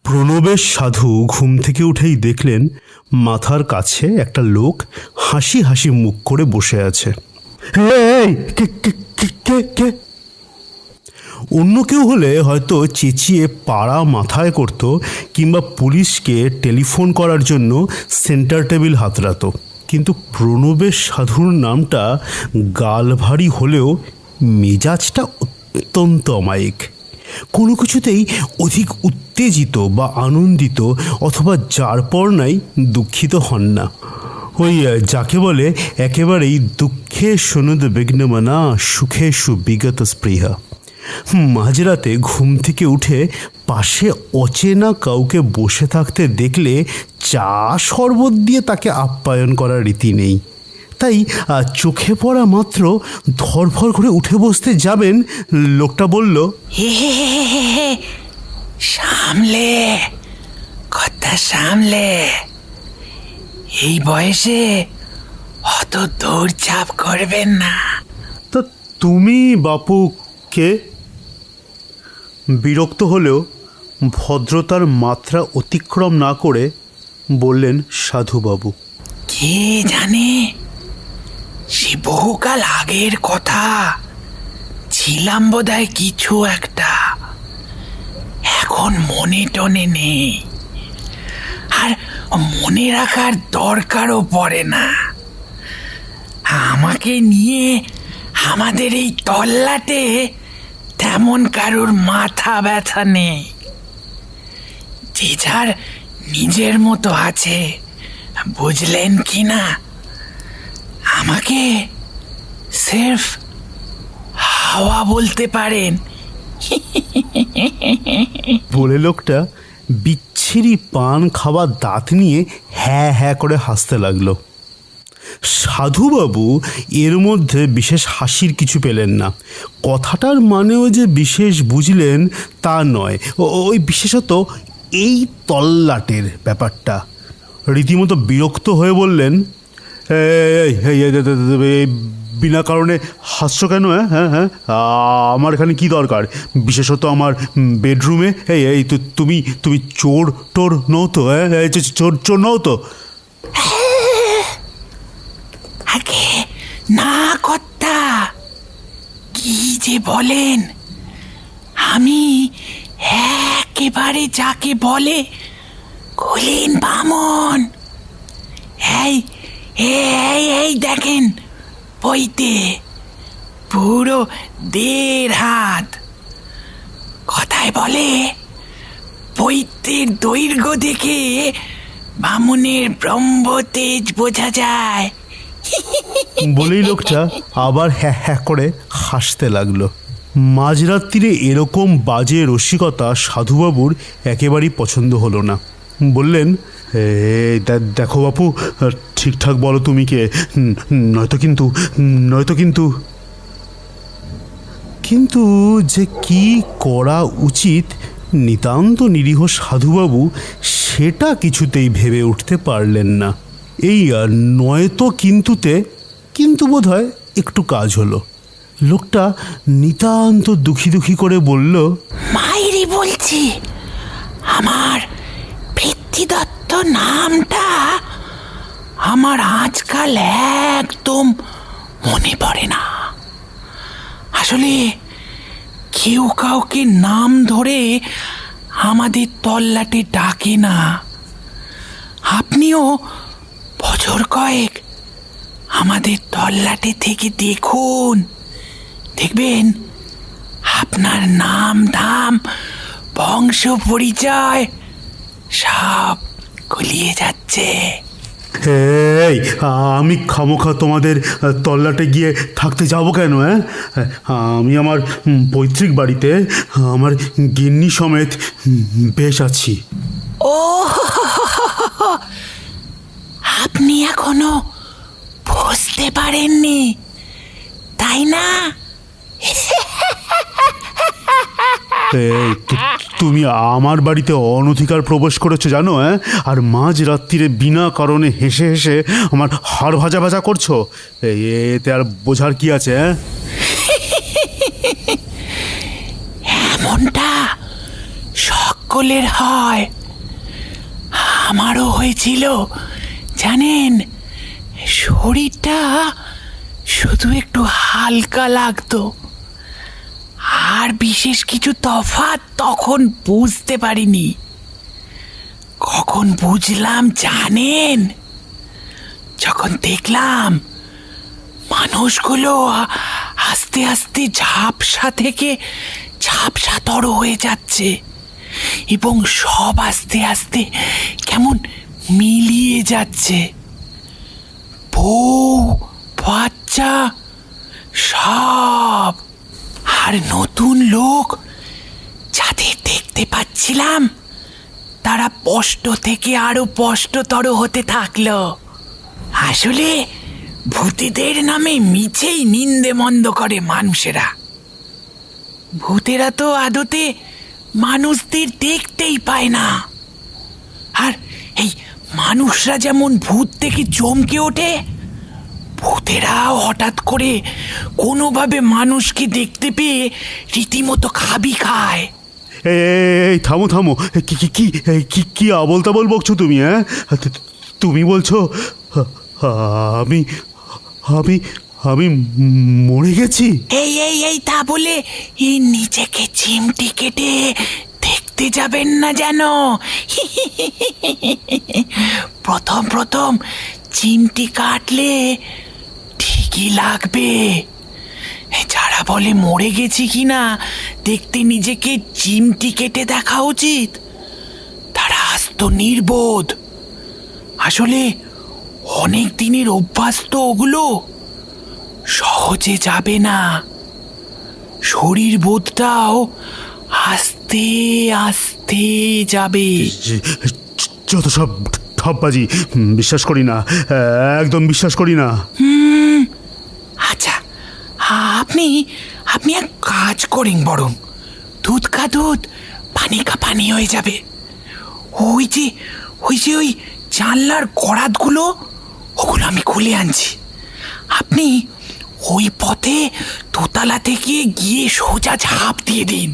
প্রণবেশ সাধু ঘুম থেকে উঠেই দেখলেন মাথার কাছে একটা লোক হাসি হাসি মুখ করে বসে আছে। অন্য কেউ হলে হয়তো চেঁচিয়ে পাড়া মাথায় করত কিংবা পুলিশকে টেলিফোন করার জন্য সেন্টার টেবিল হাতড়াতো, কিন্তু প্রণবেশ সাধুর নামটা গাল ভারী হলেও মেজাজটা অত্যন্ত অমায়িক। কোনো কিছুতেই অধিক উত্তেজিত বা আনন্দিত অথবা যার পর নাই দুঃখিত হন না। ওই যাকে বলে একেবারেই দুঃখে শোনদ বিঘ্নমনা সুখে সুবিগত স্পৃহা। মাঝরাতে ঘুম থেকে উঠে পাশে অচেনা কাউকে বসে থাকতে দেখলে চা শরবত দিয়ে তাকে আপ্যায়ন করার রীতি নেই। তাই চোখে পড়া মাত্র ধরফর করে উঠে বসতে যাবেন, লোকটা বলল, সামলে কথা সামলে, এই বয়সে অত দৌড়ঝাঁপ করবেন না। তা তুমি বাপু কে? বিরক্ত হলেও ভদ্রতার মাত্রা অতিক্রম না করে বললেন সাধুবাবু। কে জানে, সে বহুকাল আগের কথা, ছিলাম বোধহয় কিছু একটা, এখন মনে টনে নেই, আর মনে রাখার দরকারও পড়ে না। আমাকে নিয়ে আমাদের এই তল্লাটে তেমন কারোর মাথা ব্যথা নেই, যে যার নিজের মতো আছে, বুঝলেন কি না? আমাকে সির্ফ হাওয়া বলতে পারেন। বলে লোকটা বিচ্ছিরি পান খাওয়া দাঁত নিয়ে হ্যাঁ হ্যাঁ করে হাসতে লাগলো। সাধুবাবু এর মধ্যে বিশেষ হাসির কিছু পেলেন না। কথাটার মানেও যে বিশেষ বুঝলেন তা নয়, ওই বিশেষত এই তল্লাটের ব্যাপারটা। রীতিমতো বিরক্ত হয়ে বললেন, বিনা কারণে হাসছো কেন? হ্যাঁ হ্যাঁ, আমার এখানে কি দরকার? বিশেষত আমার বেডরুমে। এই তুমি তুমি চোর টোর নও তো? চোর চোর নও তো? আগে না কর্তা, কি যে বলেন! আমি একেবারে যাকে বলে কুলীন বামন। এই এই এই দেখেন, বইতে পুরো 1.5 হাত। কথায় বলে বৈত্যের দৈর্ঘ্য দেখে বামুনের ব্রহ্মতেজ বোঝা যায়। বলেই লোকটা আবার হ্যাঁ হ্যাঁ করে হাসতে লাগলো। মাঝরাত্রিরে এরকম বাজে রসিকতা সাধুবাবুর একেবারেই পছন্দ হলো না। বললেন, দেখো বাপু, ঠিকঠাক বলো তুমি কে, নয়তো কিন্তু কিন্তু যে কি করা উচিত নিতান্ত নিরীহ সাধুবাবু সেটা কিছুতেই ভেবে উঠতে পারলেন না। এই নয়তো কিন্তু বোধহয় একটু কাজ হলো। লোকটা নিতান্ত দুঃখী দুঃখী করে বলল, মাইরি বলছি, আমার পিতৃদত্ত নামটা আমার আজকাল একদম মনে পড়ে না। আসলে কেউ কাউকে নাম ধরে আমাদের তল্লাটে ডাকে না। আপনিও বছর কয়েক আমাদের তল্লাটে থেকে দেখুন, দেখবেন আপনার নাম ধাম বংশ পরিচয় সব গুলিয়ে যাচ্ছে। এই আমি খামোখা তোমাদের তল্লাটে গিয়ে থাকতে যাব কেন? আমি আমার পৈতৃক বাড়িতে আমার গিন্নি সমেত বেশ আছি। ও, আপনি এখনো বুঝতে পারেননি, তাই না? তুমি আমার বাড়িতে অনধিকার প্রবেশ করেছো জানো? আর মাঝ রাত্রিরে বিনা কারণে হেসে হেসে আমার হাড় ভাজা ভাজা করছো। এতে আর বোঝার কি আছে? এমনটা সকলের হয়। আমারও হয়েছিল জানেন, শরীরটা শুধু একটু হালকা লাগতো, আর বিশেষ কিছু তফাৎ তখন বুঝতে পারিনি। কখন বুঝলাম জানেন? যখন দেখলাম মানুষগুলো আস্তে আস্তে ঝাপসা থেকে ঝাপসাতর হয়ে যাচ্ছে, এবং সব আস্তে আস্তে কেমন মিলিয়ে যাচ্ছে। বউ বাচ্চা সব, আর নতুন লোক যাদের দেখতে পাচ্ছিলাম তারা স্পষ্ট থেকে আরো স্পষ্টতর হতে থাকলো। আসলে ভূতেদের নামে মিছেই নিন্দে মন্দ করে মানুষেরা। ভূতেরা তো আদতে মানুষদের দেখতেই পায় না। আর এই মানুষরা যেমন ভূত থেকে চমকে ওঠে, ভূতেরাও হঠাৎ করে কোনোভাবে মানুষকে দেখতে পেয়ে রীতিমতো খাবি খায়। এই থামো থামো, কি কি কি কি কি আবল তাবল বকছো তুমি? হ্যাঁ, তুমি বলছো আমি আমি আমি মরে গেছি? এই এই এই তা বলে এই নিজেকে চিমটি কেটে দেখতে যাবেন না যেন। প্রথম প্রথম চিমটি কাটলে ঠিকই লাগবে। যারা বলে মরে গেছি কিনা দেখতে নিজেকে চিমটি কেটে দেখা উচিত, তারা আস্ত নির্বোধ। আসলে অনেক দিনের অভ্যাস তো ওগুলো, সহজে যাবে না। শরীর বোধটাও আস্তে আস্তে যাবে। যত সব ঠপবাজি, বিশ্বাস করি না, একদম বিশ্বাস করি না। আচ্ছা, আপনি আপনি এক কাজ করেন, বরং দুধ কা দুধ পানি কা পানি হয়ে যাবে। ওই যে ওই জানলার করাতগুলো, ওগুলো আমি খুলে আনছি। আপনি ওই পথে দোতলা থেকে গিয়ে সোজা ঝাঁপ দিয়ে দিন।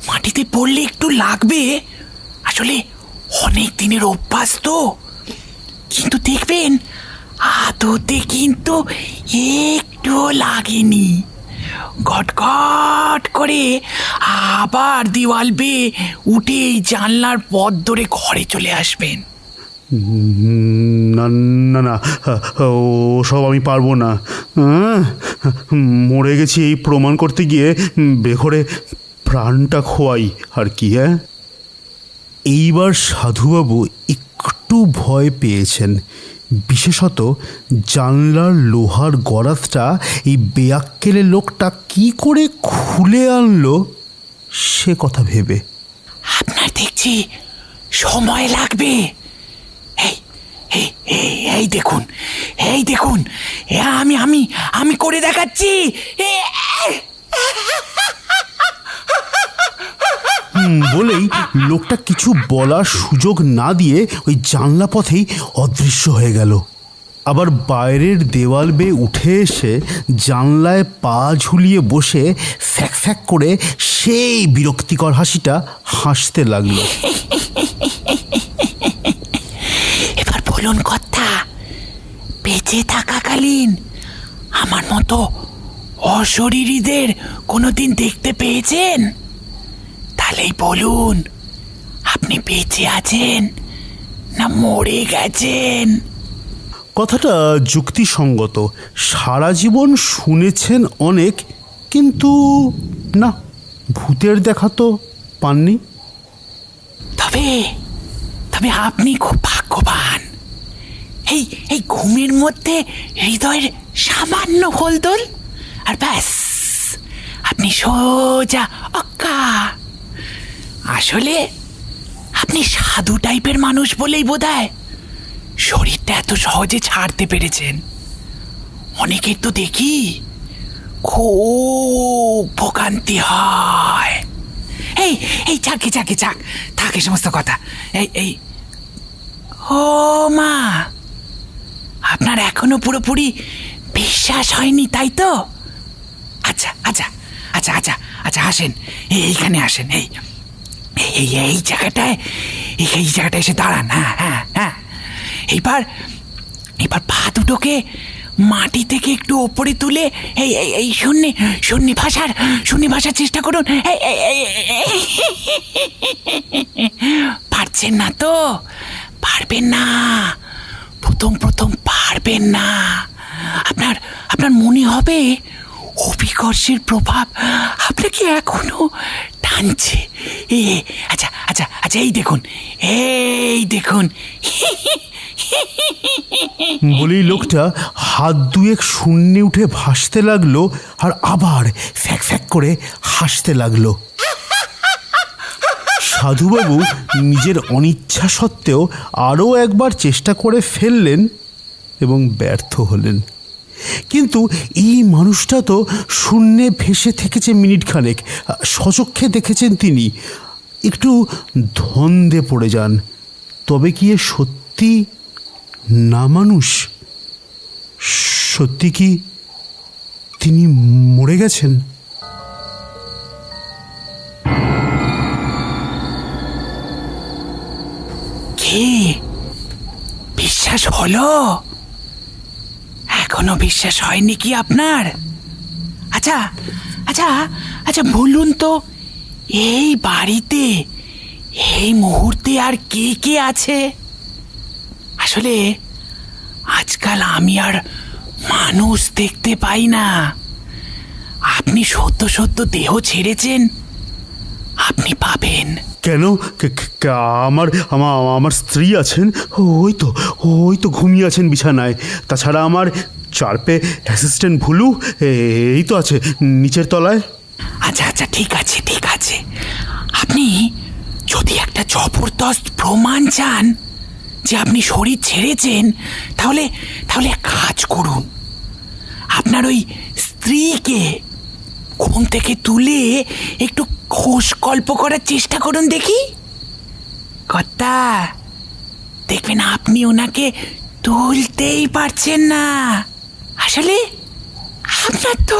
মাটিতে পড়লে একটু লাগবে, আসলে অনেক দিনের অভ্যাস তো। কিন্তু দেখবেন আদতে কিন্তু একটুও লাগেনি। গটগট করে আবার দেওয়াল বেয়ে উঠে এই জানলার পথ ধরে ঘরে চলে আসবেন। না না না, ওসব আমি পারবো না। মরে গেছি এই প্রমাণ করতে গিয়ে বেঘরে প্রাণটা খোয়াই আর কি। হ্যাঁ, এইবার সাধুবাবু একটু ভয় পেয়েছেন, বিশেষত জানলার লোহার গরাদটা এই বেয়াক্কেলে লোকটা কি করে খুলে আনলো সে কথা ভেবে। আপনার দেখছি সময় লাগবে। এই এই এই দেখুন, এই দেখুন, আমি আমি আমি করে দেখাচ্ছি। বলেই লোকটা কিছু বলার সুযোগ না দিয়ে ওই জানলা পথেই অদৃশ্য হয়ে গেল। আবার বাইরের দেওয়াল বেয়ে উঠে এসে জানলায় পা ঝুলিয়ে বসে ফ্যাক ফ্যাক করে সেই বিরক্তিকর হাসিটা হাসতে লাগলো। এবার বলুন কথা, বেঁচে থাকাকালীন আমার মতো অশরীরীদের কোনোদিন দেখতে পেয়েছেন? তাহলেই বলুন, আপনি বেঁচে আছেন না মরে গেছেন? কথাটা যুক্তিসঙ্গত, সারা জীবন শুনেছেন অনেক, কিন্তু না, ভূতের দেখা তো পাননি। তবে তবে আপনি খুব ভাগ্যবান। এই এই ঘুমের মধ্যে হৃদয়ের সামান্য হোলদোল, আর ব্যাস আপনি সোজা অক্কা। আসলে আপনি সাধু টাইপের মানুষ বলেই বোধহয় শরীরটা এত সহজে ছাড়তে পেরেছেন। অনেকের তো দেখি খুব ভোগান্তি হয়। এই এই চাকে চাকে চাক থাকে সমস্ত কথা। এই এই ও মা, আপনার এখনো পুরোপুরি বিশ্বাস হয়নি তাই তো? আচ্ছা আচ্ছা আচ্ছা আচ্ছা আচ্ছা, আসেন, এইখানে আসেন। এই এই এই জায়গাটায় এই জায়গাটা এসে দাঁড়ান। হ্যাঁ হ্যাঁ হ্যাঁ, এইবার এবার পা দুটোকে মাটি থেকে একটু ওপরে তুলে এই এই এই শূন্য ভাষার চেষ্টা করুন। পারছেন না তো? পারবেন না, প্রথম পারবেন না। আপনার মনে হবে অভিকর্ষের প্রভাব আপনাকে এখনো টানছে। আচ্ছা আচ্ছা আচ্ছা, এই দেখুন বলেই লোকটা হাত দুয়েক শূন্যে উঠে ভাসতে লাগলো আর আবার ফ্যাক ফ্যাক করে হাসতে লাগলো। সাধুবাবু নিজের অনিচ্ছা সত্ত্বেও আরও একবার চেষ্টা করে ফেললেন এবং ব্যর্থ হলেন। কিন্তু এই মানুষটা তো শূন্যে ভেসে থেকেছে মিনিটখানেক, সচক্ষে দেখেছেন তিনি। একটু ধন্দে পড়ে যান, তবে কি এ সত্যি না মানুষ? সত্যি কি তিনি মরে গেছেন? কি বিশ্বাস হলো? এখনো বিশ্বাস হয়নি কি আপনার? আচ্ছা আচ্ছা আচ্ছা, বলুন তো, এই বাড়িতে এই মুহূর্তে আর কে কে আছে? আসলে আজকাল আমি আর মানুষ দেখতে পাই না। আপনি সত্য দেহ ছেড়েছেন, আপনি পাবেন। কেন? আমার আমার স্ত্রী আছেন, ওই তো ঘুমিয়ে আছেন বিছানায়। তাছাড়া আমার চারপে অ্যাসিস্ট্যান্ট ভুলু এই তো আছে নিচের তলায়। আচ্ছা আচ্ছা, ঠিক আছে। আপনি যদি একটা জবরদস্ত প্রমাণ চান যে আপনি শরীর ছেড়েছেন, তাহলে কাজ করুন। আপনার ওই স্ত্রীকে ঘুম থেকে তুলে একটু খোশ গল্প করার চেষ্টা করুন দেখি। কর্তা, দেখবেন আপনি ওনাকে তুলতেই পারছেন না। আসলে আপনার তো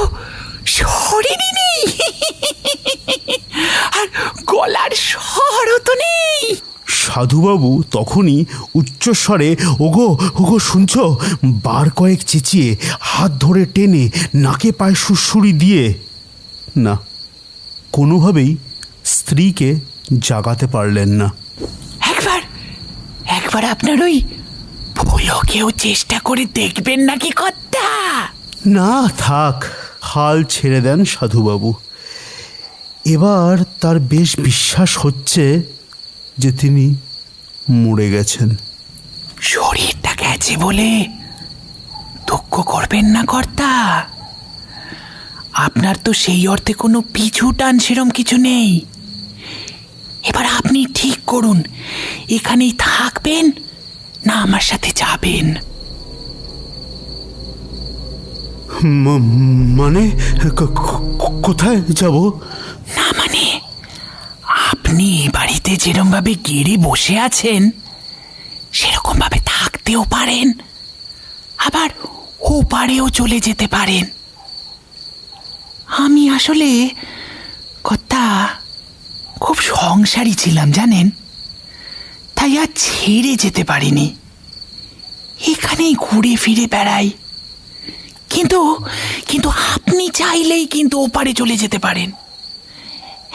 শরীরই নেই, আর গলার স্বরও তো নেই। সাধুবাবু তখনই উচ্চস্বরে ওগো শুনছ, বার কয়েক চেঁচিয়ে হাত ধরে টেনে নাকে পায়ে সুড়সুড়ি দিয়ে না, কোনোভাবেই স্ত্রীকে জাগাতে পারলেন না। একবার আপনার ওই ভুলোকেও চেষ্টা করে দেখবেন নাকি কর্তা? না থাক, হাল ছেড়ে দেন সাধুবাবু। এবার তার বেশ বিশ্বাস হচ্ছে যে তিনি মরে গেছেন। শরীরটা গেছে বলে দুঃখ করবেন না কর্তা। আপনার তো সেই অর্থে কোনো পিছু টান সেরম কিছু নেই। এবার আপনি ঠিক করুন, এখানেই থাকবেন না আমার সাথে যাবেন। মানে কোথায় যাব? না মানে, আপনি বাড়িতে যেরকম ভাবে গেড়ে বসে আছেন সেরকম ভাবে থাকতেও পারেন, আবার ওপারেও চলে যেতে পারেন। আমি আসলে কর্তা খুব সংসারী ছিলাম জানেন, তাই আর ছেড়ে যেতে পারিনি। এখানেই ঘুরে ফিরে বেড়াই। কিন্তু আপনি চাইলেই কিন্তু ওপারে চলে যেতে পারেন।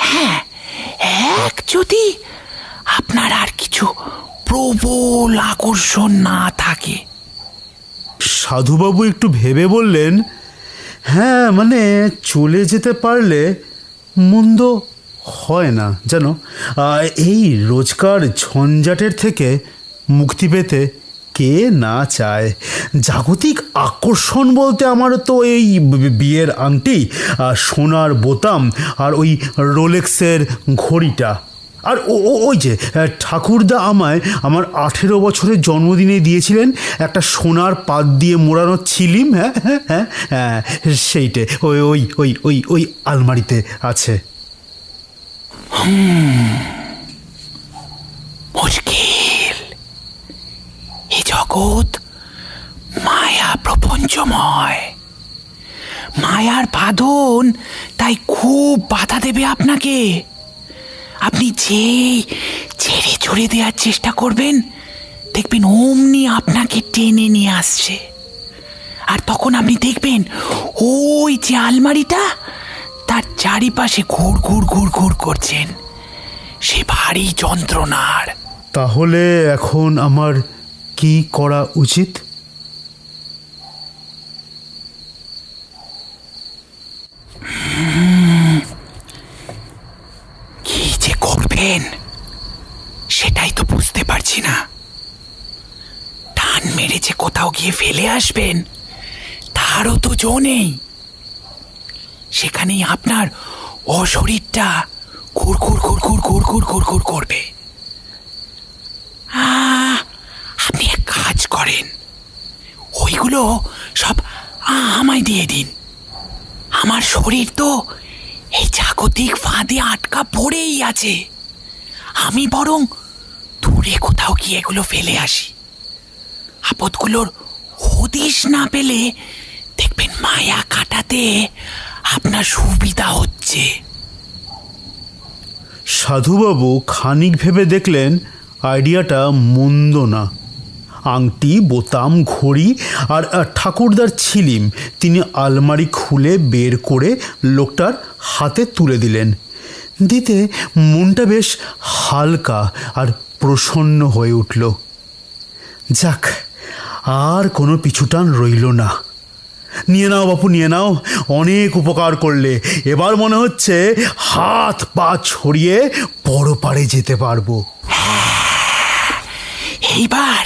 হ্যাঁ, যদি আপনার আর কিছু প্রবল আকর্ষণ না থাকে। সাধুবাবু একটু ভেবে বললেন, হ্যাঁ মানে চলে যেতে পারলে মন্দ হয় না জানো। এই রোজকার ঝঞ্ঝাটের থেকে মুক্তি পেতে কে না চায়? জাগতিক আকর্ষণ বলতে আমার তো এই বিয়ের আংটি, সোনার বোতাম, আর ওই রোলেক্সের ঘড়িটা, আর ওই যে ঠাকুরদা আমায় আমার 18 বছরের জন্মদিনে দিয়েছিলেন একটা সোনার পাত দিয়ে মোড়ানো ছিলিম। হ্যাঁ হ্যাঁ হ্যাঁ হ্যাঁ, সেইটে ওই ওই ওই ওই ওই আলমারিতে আছে। মুশকিল, এই জগৎ মায়া প্রপঞ্চময়। মায়ার বাঁধন তাই খুব বাধা দেবে আপনাকে। আপনি যে ছেড়ে ছুড়ে দেওয়ার চেষ্টা করবেন, দেখবেন অমনি আপনাকে টেনে নিয়ে আসছে। আর তখন আপনি দেখবেন ওই যে আলমারিটা, তার চারিপাশে ঘুর ঘুর ঘুর ঘুর করছেন সে ভারী যন্ত্রণার। তাহলে এখন আমার কি করা উচিত? কি যে করবেন সেটাই তো বুঝতে পারছি না। টান মেরে যে কোথাও গিয়ে ফেলে আসবেন তারও তো জো নেই। সেখানেই আপনার অশরীরটা ঘুর ঘুর ঘুর ঘুর ঘুর ঘুর ঘুর ঘুর করবে। আপনি এক কাজ করেন, ওইগুলো সব আমায় দিয়ে দিন। আমার শরীর তো এই জাগতিক ফাঁদে আটকা পড়েই আছে। আমি বরং দূরে কোথাও গিয়ে এগুলো ফেলে আসি। আপদগুলোর হদিশ না পেলে দেখবেন মায়া কাটাতে আপনার সুবিধা হচ্ছে। সাধুবাবু খানিক ভেবে দেখলেন আইডিয়াটা মন্দ না। আংটি, বোতাম, ঘড়ি আর ঠাকুরদার ছিলিম তিনি আলমারি খুলে বের করে লোকটার হাতে তুলে দিলেন। দিতে মনটা বেশ হালকা আর প্রসন্ন হয়ে উঠল। যাক, আর কোনো পিছুটান রইল না। নিয়ে নাও বাপু, নিয়ে নাও, অনেক উপকার করলে। এবার মনে হচ্ছে হাত পা ছড়িয়ে বড় পারে যেতে পারবো। এইবার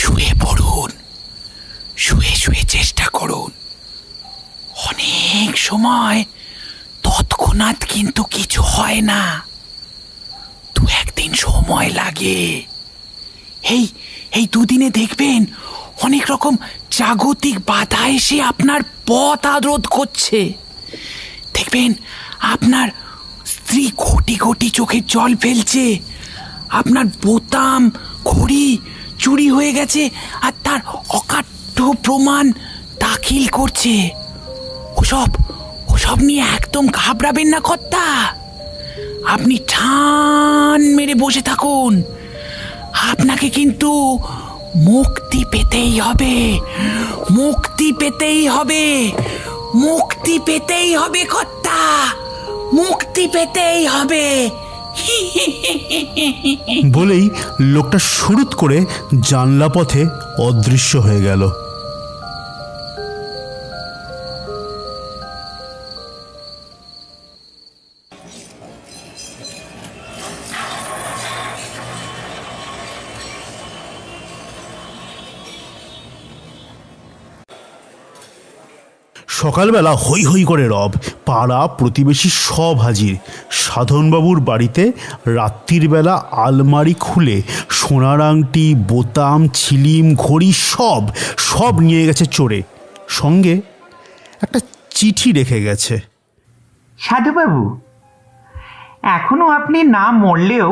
শুয়ে পড়ুন, শুয়ে শুয়ে চেষ্টা করুন। অনেক সময় তৎক্ষণাৎ কিন্তু কিছু হয় না, দু একদিন সময় লাগে। এই দুদিনে দেখবেন অনেক রকম জাগতিক বাধা এসে আপনার পথ আরোধ করছে। দেখবেন আপনার স্ত্রী ঘটি ঘটি চোখের জল ফেলছে, আপনার বোতাম ঘড়ি চুরি হয়ে গেছে আর তার অকাট্য প্রমাণ দাখিল করছে। ওসব নিয়ে একদম ঘাবড়াবেন না কর্তা। আপনি ঠান মেরে বসে থাকুন। আপনাকে কিন্তু মুক্তি পেতেই হবে, মুক্তি পেতেই হবে, মুক্তি পেতেই হবে কর্তা, মুক্তি পেতেই হবে। বলেই লোকটা শুরুত করে জানলা পথে অদৃশ্য হয়ে গেল। সকালবেলা হৈ হৈ করে রব, পাড়া প্রতিবেশী সব হাজির। সাধনবাবুর বাড়িতে রাত্রির বেলা আলমারি খুলে সোনার আংটি, বোতাম, ছিলিম, ঘড়ি সব নিয়ে গেছে চোরে। সঙ্গে একটা চিঠি রেখে গেছে। সাধুবাবু, এখনো আপনি না মরলেও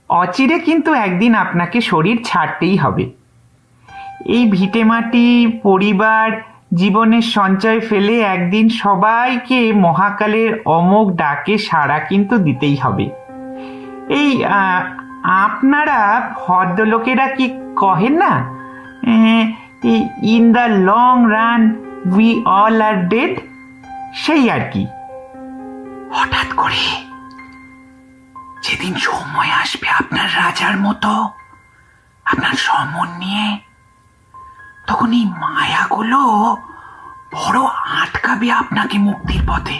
অচিরে কিন্তু একদিন আপনাকে শরীর ছাড়তেই হবে। এই ভিটেমাটি, পরিবার, জীবনের সঞ্চয় ফেলে একদিন সবাইকে মহাকালের অমোঘ ডাকে সাড়া কিন্তু দিতেই হবে। এই আপনারা ভদ্রলোকেরা কি কহেন না, in the long run we all are dead, সেই আর কি। হঠাৎ করে যেদিন সময় আসবে আপনার রাজার মতো আপনার সমন নিয়ে, তখন এই মায়াগুলো বড় আটকাবে আপনাকে মুক্তির পথে।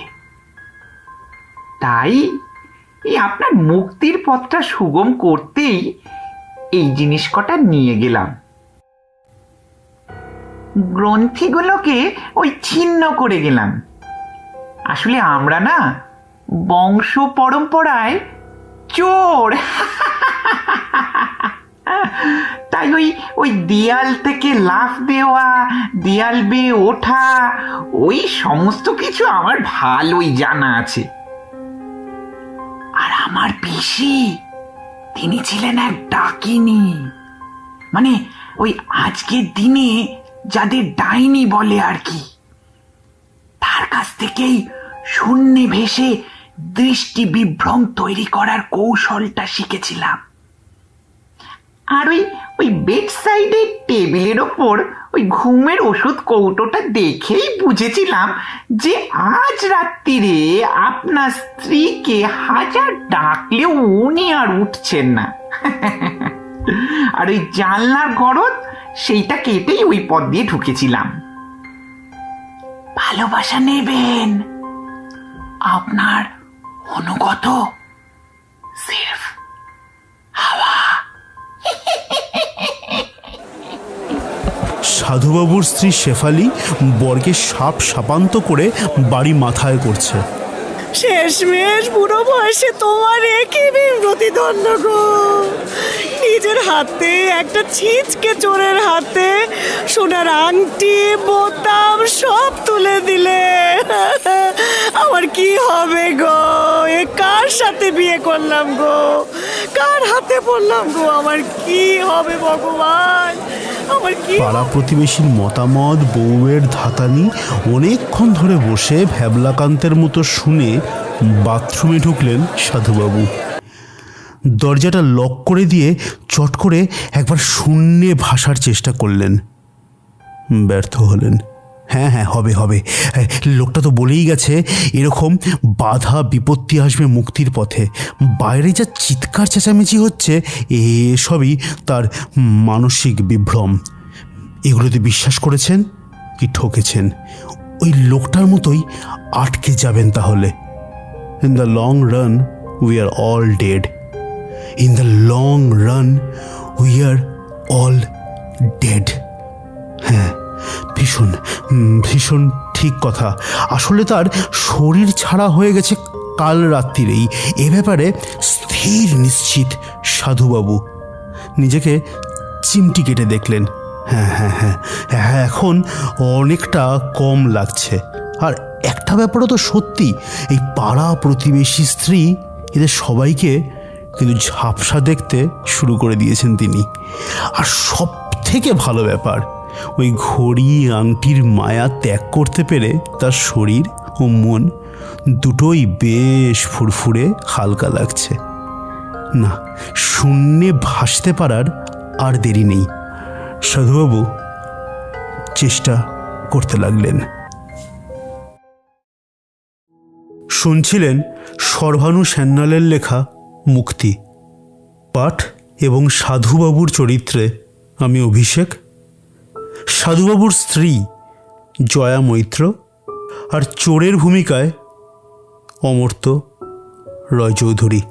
তাই এই আপনার মুক্তির পথটা সুগম করতেই এই জিনিস কটা নিয়ে গেলাম। গ্রন্থিগুলোকে ওই ছিন্ন করে গেলাম। আসলে আমরা না বংশ পরম্পরায় চোর। তাই ওই দেয়াল থেকে লাফ দেওয়া, দেয়াল বেয়ে ওঠা, ওই সমস্ত কিছু আমার ভালোই জানা আছে। আর আমার পিসি, তিনি ছিলেন এক ডাকিনী, মানে ওই আজকের দিনে যাদের ডাইনি বলে আর কি। তার কাছ থেকেই শূন্যে ভেসে দৃষ্টি বিভ্রম তৈরি করার কৌশলটা শিখেছিলাম। আর ওই বেড সাইডের টেবিলের ওপর ওই ঘুমের ওষুধ কৌটোটা দেখেই বুঝেছিলাম যে আজ রাত্রিরে আপনার স্ত্রীকে হাজার ডাকলেও উনি আর উঠছেন না। আর ওই জানলার গরদ সেইটা কেটেই ওই পথ দিয়ে ঢুকেছিলাম। ভালোবাসা নেবেন, আপনার অনুগত সির্ফ হাওয়া। সাধুবাবুর স্ত্রী শেফালি বরকে সাপ সাপান্ত করে বাড়ি মাথায় করছে। শেষমেশ বুড়ো বয়সে তোমার একই প্রতিদ্বন্দ্ব গো। নিজের হাতে একটা ছিচকে চোরের হাতে সোনার আংটি বোতাম সব তুলে দিলে আমার কি হবে গো? এ কার সাথে বিয়ে করলাম গো? কার হাতে পড়লাম গো? আমার কি হবে ভগবান? আমার কি? পাড়া প্রতিবেশীর মতামত, বউয়ের ধাতানি অনেকক্ষণ ধরে বসে ভ্যাবলাকান্তের মতো শুনে বাথরুমে ঢুকলেন সাধুবাবু। দরজাটা লক করে দিয়ে চট করে একবার শূন্যে ভাসার চেষ্টা করলেন, ব্যর্থ হলেন। হ্যাঁ হ্যাঁ, হবে হবে, লোকটা তো বলেই গেছে এরকম বাধা বিপত্তি আসবে মুক্তির পথে। বাইরে যা চিৎকার চেঁচামেচি হচ্ছে এসবই তার মানসিক বিভ্রম। এগুলোতে বিশ্বাস করেছেন কি ঠকেছেন? ওই লোকটার মতোই আটকে যাবেন তাহলে। In the long run we are all dead. In the long run we are all dead. হ্যাঁ, ভীষণ ভীষণ ঠিক কথা। আসলে তার শরীর ছাড়া হয়ে গেছে কাল রাত্রিরেই। এ ব্যাপারে স্থির নিশ্চিত সাধুবাবু। নিজেকে চিমটি কেটে দেখলেন। হ্যাঁ হ্যাঁ হ্যাঁ হ্যাঁ, এখন অনেকটা কম লাগছে। আর একটা ব্যাপারও তো সত্যি, এই পাড়া প্রতিবেশী স্ত্রী এদের সবাইকে কিন্তু ঝাপসা দেখতে শুরু করে দিয়েছেন তিনি। আর সব থেকে ভালো ব্যাপার, ওই ঘড়ি আংটির মায়া ত্যাগ করতে পেরে তার শরীর ও মন দুটোই বেশ ফুরফুরে হালকা লাগছে। না, শূন্যে ভাসতে পারার আর দেরি নেই। সাধুবাবু চেষ্টা করতে লাগলেন। শুনছিলেন সর্বাণু সান্যালের লেখা মুক্তি। পাঠ এবং সাধুবাবুর চরিত্রে আমি অভিষেক, সাধুবাবুর স্ত্রী জয়া মৈত্র, আর চোরের ভূমিকায় অমর্ত্য রয়চৌধুরী।